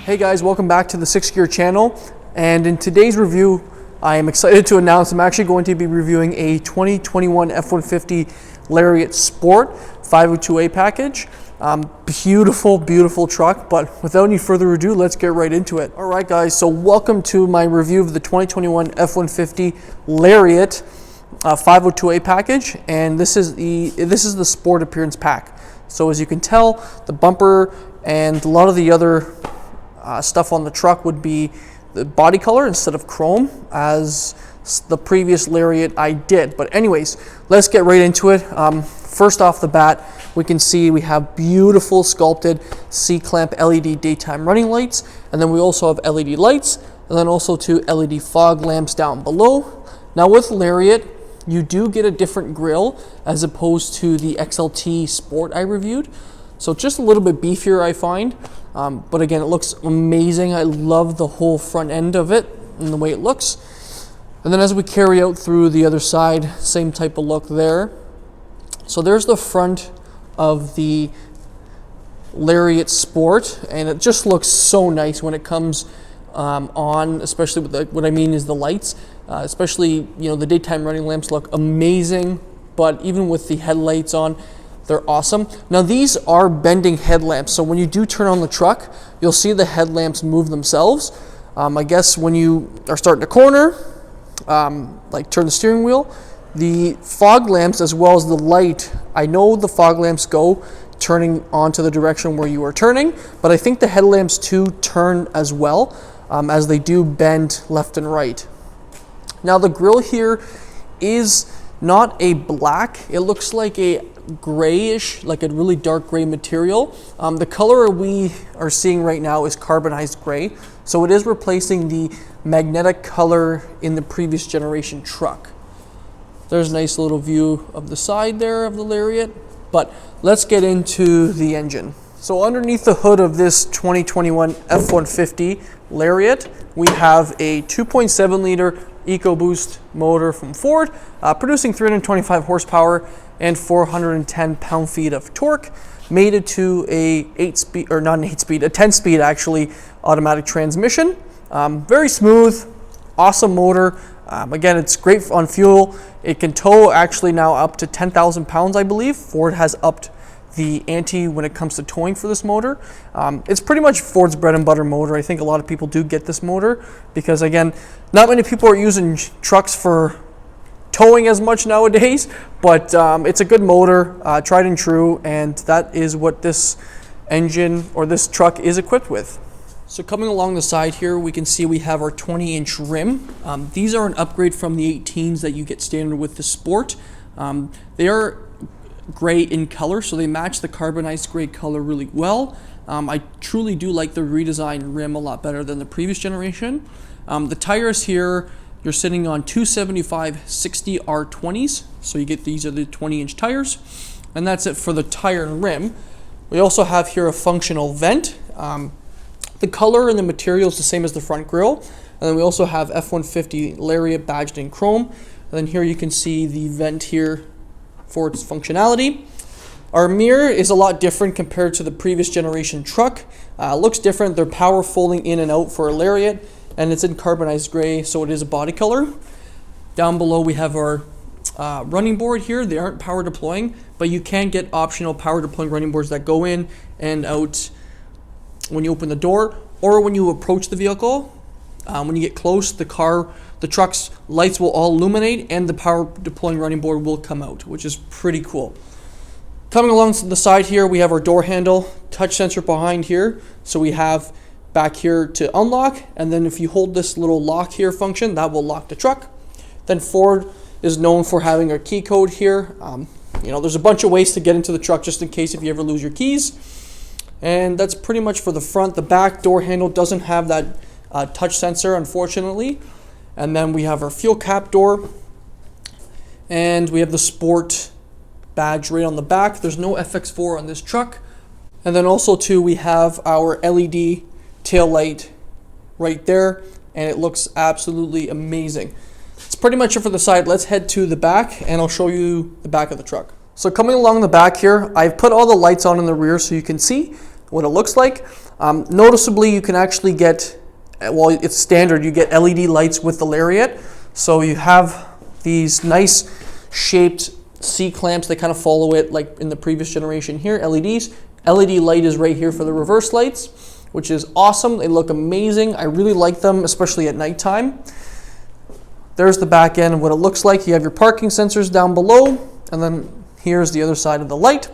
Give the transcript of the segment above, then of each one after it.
Hey guys, welcome back to the 6 Gear channel, and in today's review I am excited to announce I'm actually going to be reviewing a 2021 F-150 Lariat Sport 502A package. Beautiful truck, but without any further ado, let's get right into it. Alright guys, so welcome to my review of the 2021 F-150 Lariat 502A package, and this is the Sport Appearance Pack. So as you can tell, the bumper and a lot of the other stuff on the truck would be the body color instead of chrome, as the previous Lariat I did. But anyways, let's get right into it. First off the bat, we can see we have beautiful sculpted C-clamp LED daytime running lights, and then we also have LED lights, and then also two LED fog lamps down below. Now with Lariat, you do get a different grille as opposed to the XLT Sport I reviewed. So just a little bit beefier, I find. But again, it looks amazing. I love the whole front end of it and the way it looks. And then as we carry out through the other side, same type of look there. So there's the front of the Lariat Sport, and it just looks so nice when it comes on, especially with what I mean is the lights. Especially, you know, the daytime running lamps look amazing, but even with the headlights on, they're awesome. Now these are bending headlamps, so when you do turn on the truck, you'll see the headlamps move themselves. I guess when you are starting to corner, like turn the steering wheel, the fog lamps as well as the light, I know the fog lamps go turning onto the direction where you are turning, but I think the headlamps too turn as well, as they do bend left and right. Now the grille here is not a black, it looks like a grayish, like a really dark gray material. The color we are seeing right now is carbonized gray, so it is replacing the magnetic color in the previous generation truck. There's a nice little view of the side there of the Lariat, but let's get into the engine. So underneath the hood of this 2021 F-150 Lariat, we have a 2.7 liter Ecoboost motor from Ford, producing 325 horsepower and 410 pound-feet of torque, mated to a 8-speed, or not an 8-speed, a 10-speed actually, automatic transmission. Very smooth, awesome motor. Again, it's great on fuel. It can tow actually now up to 10,000 pounds, I believe. Ford has upped the ante when it comes to towing for this motor. It's pretty much Ford's bread and butter motor. I think a lot of people do get this motor because, again, not many people are using trucks for towing as much nowadays, but it's a good motor, tried and true, and that is what this engine or this truck is equipped with. So coming along the side here, we can see we have our 20-inch rim. These are an upgrade from the 18s that you get standard with the Sport. They are gray in color, so they match the carbonized gray color really well. I truly do like the redesigned rim a lot better than the previous generation. The tires here, you're sitting on 275/60 R20s, so you get these are the 20-inch tires, and that's it for the tire and rim. We also have here a functional vent. The color and the material is the same as the front grille, and then we also have F-150 Lariat badged in chrome, and then here you can see the vent here for its functionality. Our mirror is a lot different compared to the previous generation truck. Looks different. They're power folding in and out for a Lariat, and it's in carbonized gray, so it is a body color. Down below we have our running board here. They aren't power deploying, but you can get optional power deploying running boards that go in and out when you open the door or when you approach the vehicle. When you get close, the truck's lights will all illuminate and the power deploying running board will come out, which is pretty cool. Coming along to the side here, we have our door handle, touch sensor behind here. So we have back here to unlock, and then if you hold this little lock here function, that will lock the truck. Then Ford is known for having a key code here. You know, there's a bunch of ways to get into the truck just in case if you ever lose your keys. And that's pretty much for the front. The back door handle doesn't have that touch sensor, unfortunately. And then we have our fuel cap door, and we have the Sport badge right on the back. There's no FX4 on this truck. And then also too, we have our LED tail light right there, and it looks absolutely amazing. It's pretty much it for the side. Let's head to the back and I'll show you the back of the truck. So coming along the back here, I've put all the lights on in the rear so you can see what it looks like. Noticeably, you can actually get, well, it's standard, you get LED lights with the Lariat. So you have these nice shaped C-clamps that kind of follow it like in the previous generation here, LEDs. LED light is right here for the reverse lights, which is awesome. They look amazing. I really like them, especially at nighttime. There's the back end of what it looks like. You have your parking sensors down below, and then here's the other side of the light.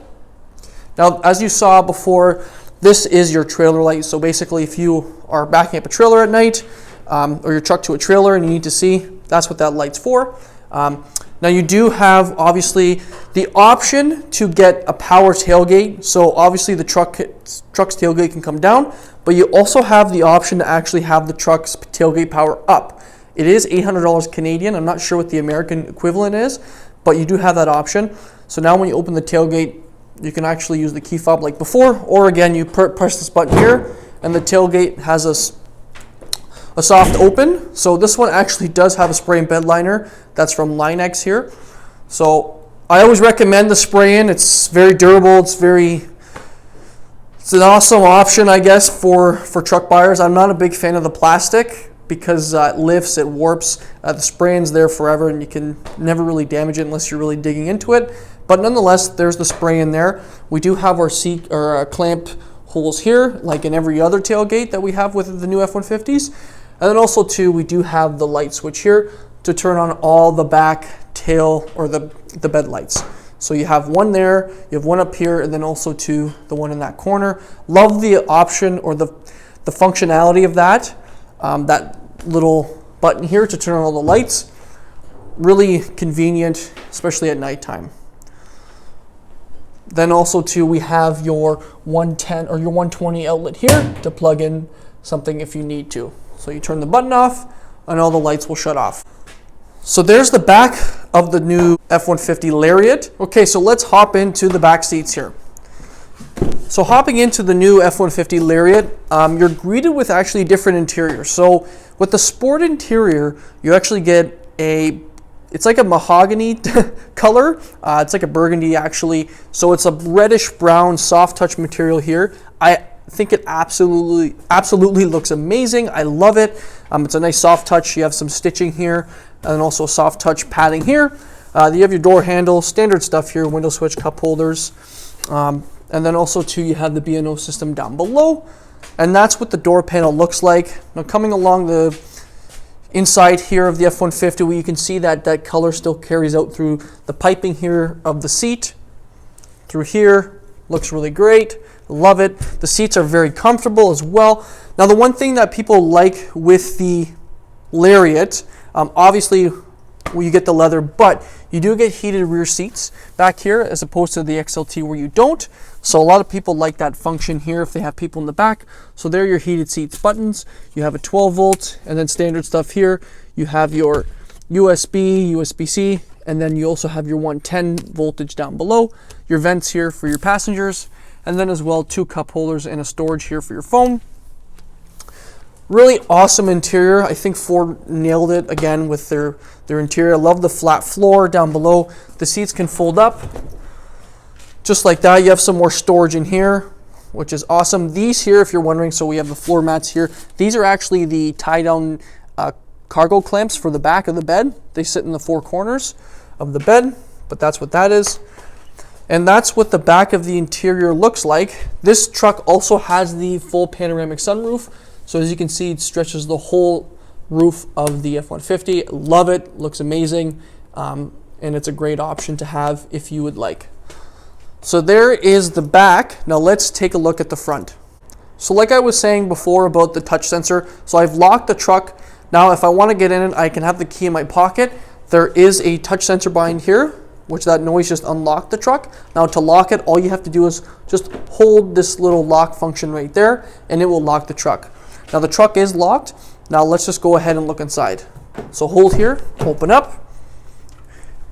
Now, as you saw before, this is your trailer light. So basically, if you are backing up a trailer at night, or your truck to a trailer and you need to see, that's what that light's for. Now you do have, obviously, the option to get a power tailgate. So obviously the truck's tailgate can come down, but you also have the option to actually have the truck's tailgate power up. It is $800 Canadian. I'm not sure what the American equivalent is, but you do have that option. So now when you open the tailgate, you can actually use the key fob like before, or again, you press this button here and the tailgate has a soft open. So this one actually does have a spray and bed liner that's from Line-X here. So I always recommend the spray in. It's very durable. It's an awesome option, I guess, for truck buyers. I'm not a big fan of the plastic because it lifts, it warps. The spray in's there forever and you can never really damage it unless you're really digging into it. But nonetheless, there's the spray in there. We do have our seat or clamp holes here, like in every other tailgate that we have with the new F-150s. And then also too, we do have the light switch here to turn on all the back tail or the bed lights. So you have one there, you have one up here, and then also too, the one in that corner. Love the option or the functionality of that. That little button here to turn on all the lights. Really convenient, especially at nighttime. Then also too, we have your 110 or your 120 outlet here to plug in something if you need to. So you turn the button off and all the lights will shut off. So there's the back of the new F-150 Lariat. Okay, so let's hop into the back seats here. So hopping into the new F-150 Lariat, you're greeted with actually different interiors. So with the Sport interior, you actually get it's like a mahogany color. It's like a burgundy actually. So it's a reddish brown soft touch material here. I think it absolutely looks amazing. I love it. It's a nice soft touch. You have some stitching here and also soft touch padding here. You have your door handle, standard stuff here, window switch, cup holders. And then also too, you have the B&O system down below. And that's what the door panel looks like. Now coming along the inside here of the F-150, where you can see that color still carries out through the piping here of the seat. Through here, looks really great. Love it. The seats are very comfortable as well. Now the one thing that people like with the Lariat, obviously you get the leather, but you do get heated rear seats back here as opposed to the XLT where you don't. So a lot of people like that function here if they have people in the back. So there are your heated seats buttons. You have a 12 volt and then standard stuff here. You have your USB, USB-C, and then you also have your 110 voltage down below. Your vents here for your passengers, and then as well 2 cup holders and a storage here for your phone. Really awesome interior. I think Ford nailed it again with their interior. I love the flat floor down below. The seats can fold up just like that. You have some more storage in here, which is awesome. These here, if you're wondering, so we have the floor mats here. These are actually the tie down cargo clamps for the back of the bed. They sit in the 4 corners of the bed, but that's what that is. And that's what the back of the interior looks like. This truck also has the full panoramic sunroof. So as you can see, it stretches the whole roof of the F-150. Love it, looks amazing, and it's a great option to have if you would like. So there is the back. Now let's take a look at the front. So like I was saying before about the touch sensor, so I've locked the truck. Now if I want to get in it, I can have the key in my pocket. There is a touch sensor behind here, which that noise just unlocked the truck. Now to lock it, all you have to do is just hold this little lock function right there and it will lock the truck. Now the truck is locked. Now let's just go ahead and look inside. So hold here, open up,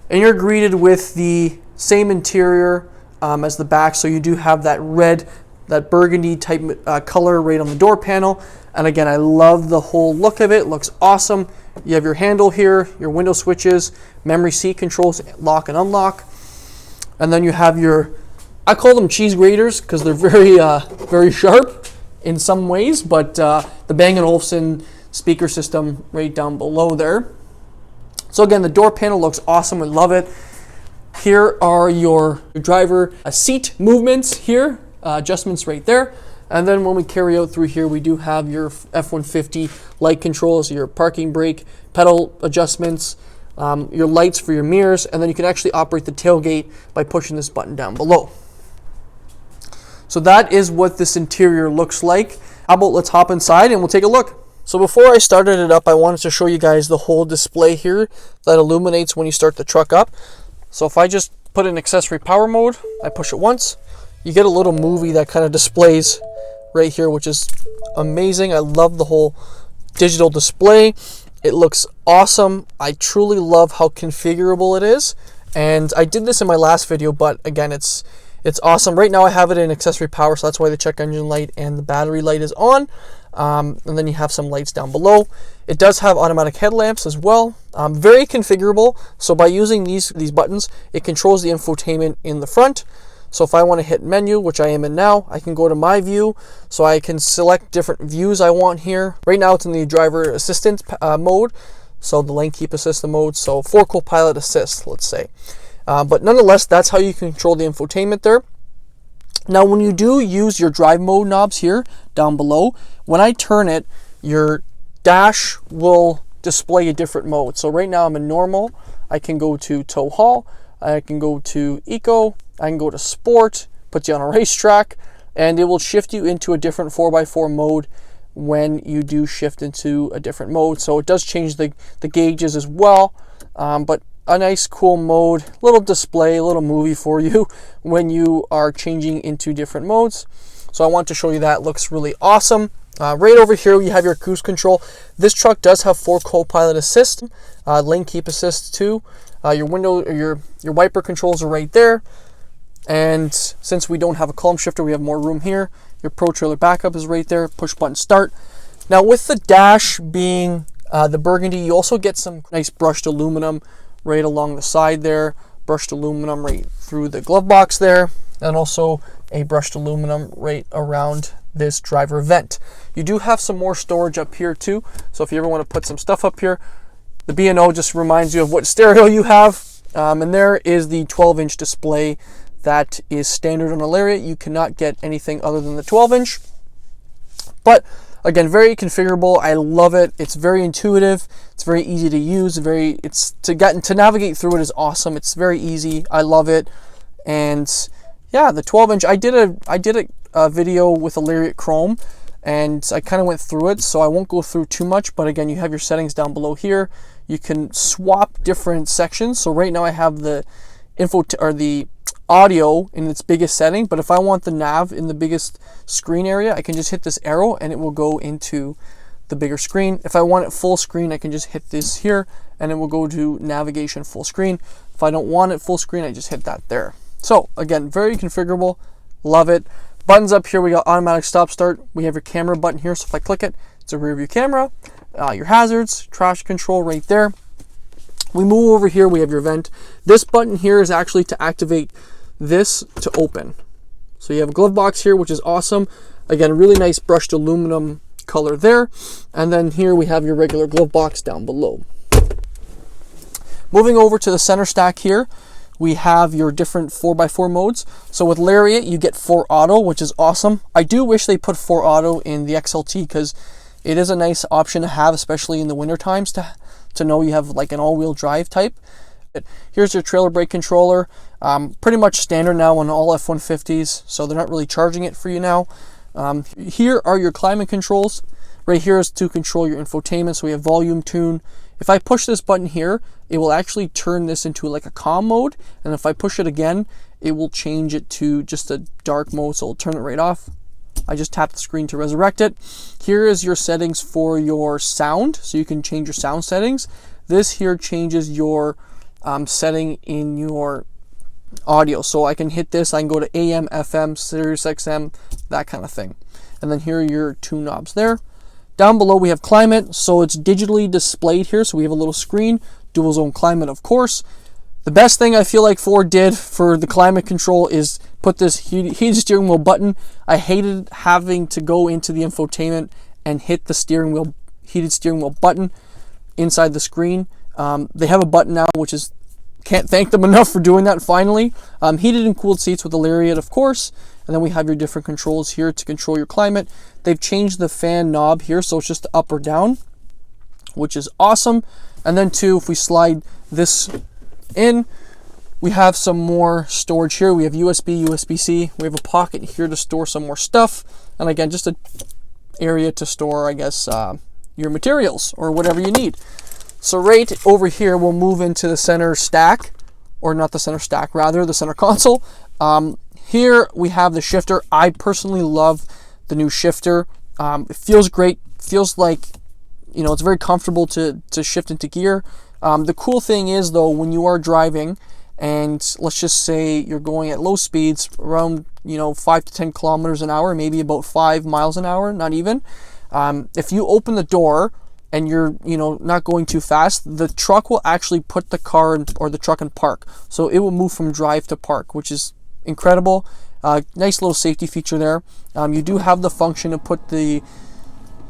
and you're greeted with the same interior as the back. So you do have that red, that burgundy type color right on the door panel. And again, I love the whole look of it. It looks awesome. You have your handle here, your window switches, memory seat controls, lock and unlock. And then you have your, I call them cheese graters because they're very sharp. in some ways, but the Bang & Olufsen speaker system right down below there. So again, the door panel looks awesome. I love it. Here are your driver seat movements here, adjustments right there. And then when we carry out through here, we do have your F-150 light controls, your parking brake, pedal adjustments, your lights for your mirrors, and then you can actually operate the tailgate by pushing this button down below. So that is what this interior looks like. How about let's hop inside and we'll take a look. So before I started it up, I wanted to show you guys the whole display here that illuminates when you start the truck up. So if I just put in accessory power mode, I push it once, you get a little movie that kind of displays right here, which is amazing. I love the whole digital display. It looks awesome. I truly love how configurable it is. And I did this in my last video, but again, it's awesome. Right now I have it in accessory power, so that's why the check engine light and the battery light is on. And then you have some lights down below. It does have automatic headlamps as well. Very configurable. So by using these buttons, it controls the infotainment in the front. So if I want to hit menu, which I am in now, I can go to my view, so I can select different views I want here. Right now it's in the driver assistant mode, so the lane keep assist mode, so for co-pilot assist, let's say. But nonetheless, that's how you control the infotainment there. Now when you do use your drive mode knobs here down below, when I turn it, your dash will display a different mode. So right now I'm in normal. I can go to tow haul, I can go to eco, I can go to sport, puts you on a racetrack, and it will shift you into a different 4x4 mode when you do shift into a different mode. So it does change the gauges as well, but a nice cool mode, little display, a little movie for you when you are changing into different modes. So I want to show you that. It looks really awesome. Right over here you have your cruise control. This truck does have 4 co-pilot assist, lane keep assist too. Your window, your wiper controls are right there. And since we don't have a column shifter, we have more room here. Your Pro Trailer backup is right there. Push button start. Now with the dash being the burgundy, you also get some nice brushed aluminum right along the side there. Brushed aluminum right through the glove box there. And also a brushed aluminum right around this driver vent. You do have some more storage up here too. So if you ever want to put some stuff up here, the B&O just reminds you of what stereo you have. And there is the 12-inch display that is standard on a Lariat. You cannot get anything other than the 12-inch. But again, very configurable. I love it. It's very intuitive. It's very easy to use. To navigate through it is awesome. It's very easy. I love it. And yeah, the 12-inch. I did a video with a Lariat Chrome, and I kind of went through it, so I won't go through too much. But again, you have your settings down below here. You can swap different sections. So right now I have the the audio in its biggest setting, but if I want the nav in the biggest screen area, I can just hit this arrow and it will go into the bigger screen. If I want it full screen, I can just hit this here and it will go to navigation full screen. If I don't want it full screen, I just hit that there. So again, very configurable. Love it. Buttons up here, we got automatic stop start. We have your camera button here, so if I click it, it's a rear view camera. Your hazards, traction control right there. We move over here, we have your vent. This button here is actually to activate this to open. So you have a glove box here, which is awesome. Again, really nice brushed aluminum color there. And then here we have your regular glove box down below. Moving over to the center stack here, we have your different 4x4 modes. So with Lariat, you get 4 auto, which is awesome. I do wish they put 4 auto in the XLT because it is a nice option to have, especially in the winter times, to know you have like an all-wheel drive type. Here's your trailer brake controller. Pretty much standard now on all F-150s, so they're not really charging it for you now. Here are your climate controls. Right here is to control your infotainment, so we have volume, tune. If I push this button here, it will actually turn this into like a calm mode, and if I push it again, it will change it to just a dark mode, so it'll turn it right off. I just tap the screen to resurrect it. Here is your settings for your sound, so you can change your sound settings. This here changes your setting in your audio, so I can hit this, I can go to AM, FM, Sirius XM, that kind of thing. And then here are your 2 knobs there. Down below we have climate, so it's digitally displayed here, so we have a little screen, dual zone climate of course. The best thing I feel like Ford did for the climate control is put this heated steering wheel button. I hated having to go into the infotainment and hit the heated steering wheel button inside the screen. They have a button now, which is, can't thank them enough for doing that finally. Heated and cooled seats with the Lariat, of course. And then we have your different controls here to control your climate. They've changed the fan knob here, so it's just up or down, which is awesome. And then too, if we slide this in, we have some more storage here. We have USB, USB-C. We have a pocket here to store some more stuff. And again, just an area to store, I guess, your materials or whatever you need. So right over here, we'll move into the center stack, or not the center stack, rather the center console. Here we have the shifter. I personally love the new shifter. It feels great. Feels like, you know, it's very comfortable to shift into gear. The cool thing is though, when you are driving, and let's just say you're going at low speeds, around, you know, 5 to 10 kilometers an hour, maybe about 5 miles an hour, not even. If you open the door and you're, you know, not going too fast, the truck will actually put the car or the truck in park. So it will move from drive to park, which is incredible. Nice little safety feature there. You do have the function to put the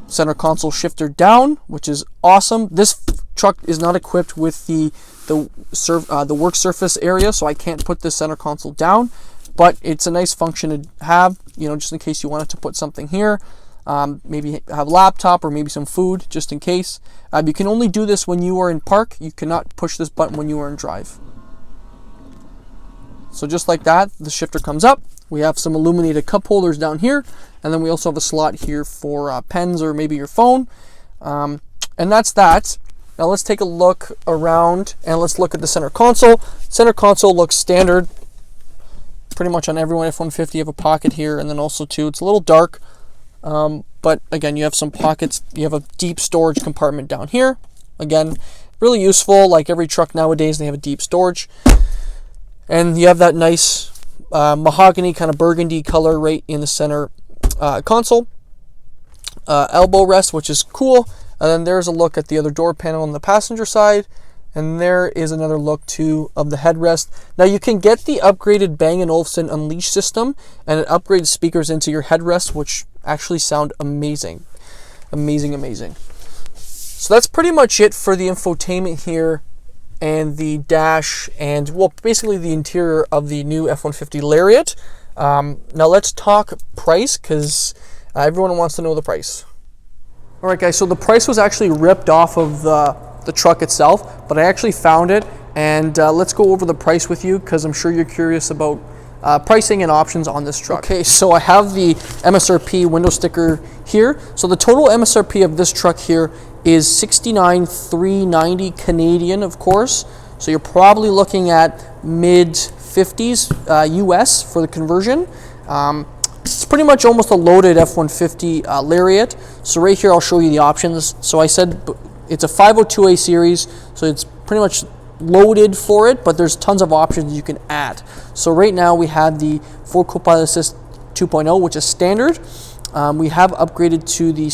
center console shifter down, which is awesome. This truck is not equipped with the work surface area, so I can't put the center console down, but it's a nice function to have, you know, just in case you wanted to put something here. Maybe have a laptop or maybe some food, just in case. You can only do this when you are in park. You cannot push this button when you are in drive. So just like that, the shifter comes up. We have some illuminated cup holders down here, and then we also have a slot here for pens or maybe your phone. And that's that. Now let's take a look around and let's look at the center console. Center console looks standard pretty much on every F-150. You have a pocket here, and then also too, it's a little dark. But again, you have some pockets. You have a deep storage compartment down here. Again, really useful. Like every truck nowadays, they have a deep storage. And you have that nice mahogany kind of burgundy color right in the center console. Elbow rest, which is cool. And then there's a look at the other door panel on the passenger side. And there is another look too of the headrest. Now you can get the upgraded Bang & Olufsen Unleash system, and it upgrades speakers into your headrest, which actually sound amazing. Amazing. So that's pretty much it for the infotainment here and the dash and, well, basically the interior of the new F-150 Lariat. Now let's talk price, because everyone wants to know the price. All right, guys, so the price was actually ripped off of the truck itself, but I actually found it, and let's go over the price with you, because I'm sure you're curious about pricing and options on this truck. Okay, so I have the MSRP window sticker here. So the total MSRP of this truck here is $69,390 Canadian, of course. So you're probably looking at mid 50s US for the conversion. It's pretty much almost a loaded F-150 Lariat. So right here, I'll show you the options. So I said it's a 502A series, so it's pretty much loaded for it, but there's tons of options you can add. So right now we have the Ford Copilot Assist 2.0, which is standard. We have upgraded to the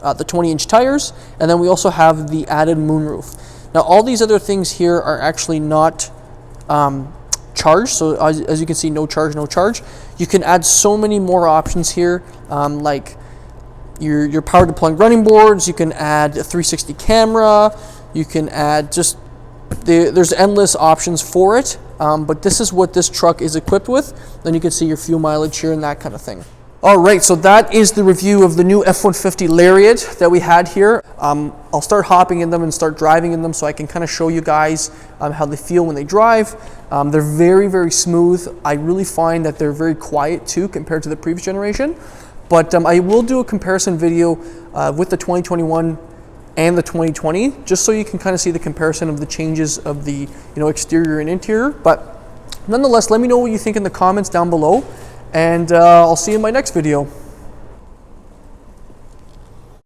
20-inch tires, and then we also have the added moonroof. Now all these other things here are actually not charged, so as you can see, no charge. You can add so many more options here, like your power deploying running boards. You can add a 360 camera. You can add just there's endless options for it, but this is what this truck is equipped with. Then you can see your fuel mileage here and that kind of thing. All right, so that is the review of the new F-150 Lariat that we had here. I'll start hopping in them and start driving in them so I can kind of show you guys how they feel when they drive. They're very, very smooth. I really find that they're very quiet too compared to the previous generation. But I will do a comparison video with the 2021 and the 2020, just so you can kind of see the comparison of the changes of the exterior and interior. But nonetheless, let me know what you think in the comments down below, and I'll see you in my next video.